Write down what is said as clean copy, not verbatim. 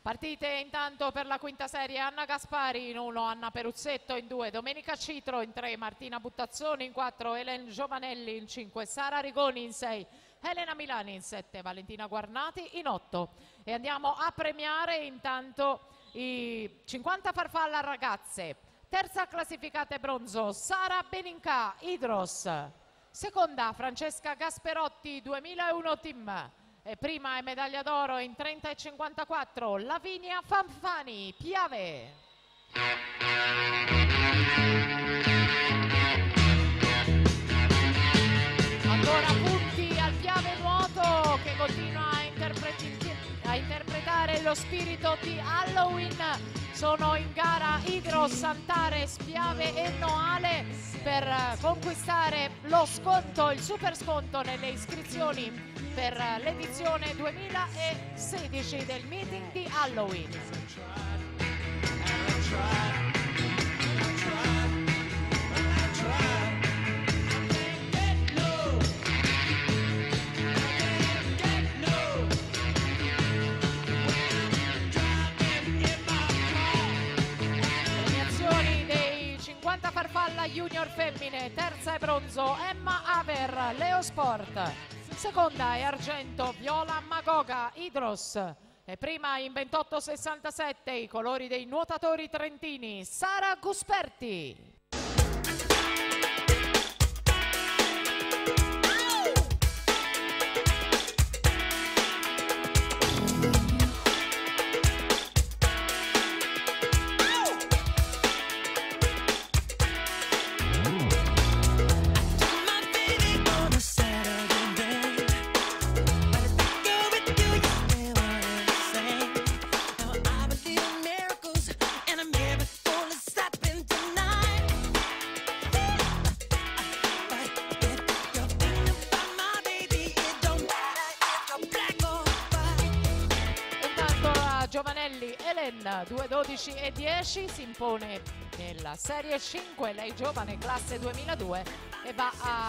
Partite intanto per la quinta serie: Anna Gaspari in 1, Anna Peruzzetto in 2, Domenica Citro in 3, Martina Buttazzoni in 4, Helen Giovanelli in 5, Sara Rigoni in 6, Elena Milani in 7, Valentina Guarnati in 8. E andiamo a premiare intanto i 50 farfalla ragazze. Terza classificata e bronzo Sara Beninca, Idros. Seconda Francesca Gasperotti, 2001 team. E prima è medaglia d'oro in 30 e 54 Lavinia Fanfani, Piave. Ancora punti al Piave Nuoto, che continua a interpretare lo spirito di Halloween. Sono in gara Idros, Antares, Piave e Noale per conquistare lo sconto, il super sconto nelle iscrizioni per l'edizione 2016 del meeting di Halloween. Premiazioni dei 50 farfalla junior femmine. Terza e bronzo Emma Aver, Leo Sport. Seconda e argento Viola Magoga, Idros. E prima in 28,67 i colori dei nuotatori trentini, Sara Gusperti. Giovanelli Helen 2:12 e 10 si impone nella serie 5, lei giovane classe 2002 e va a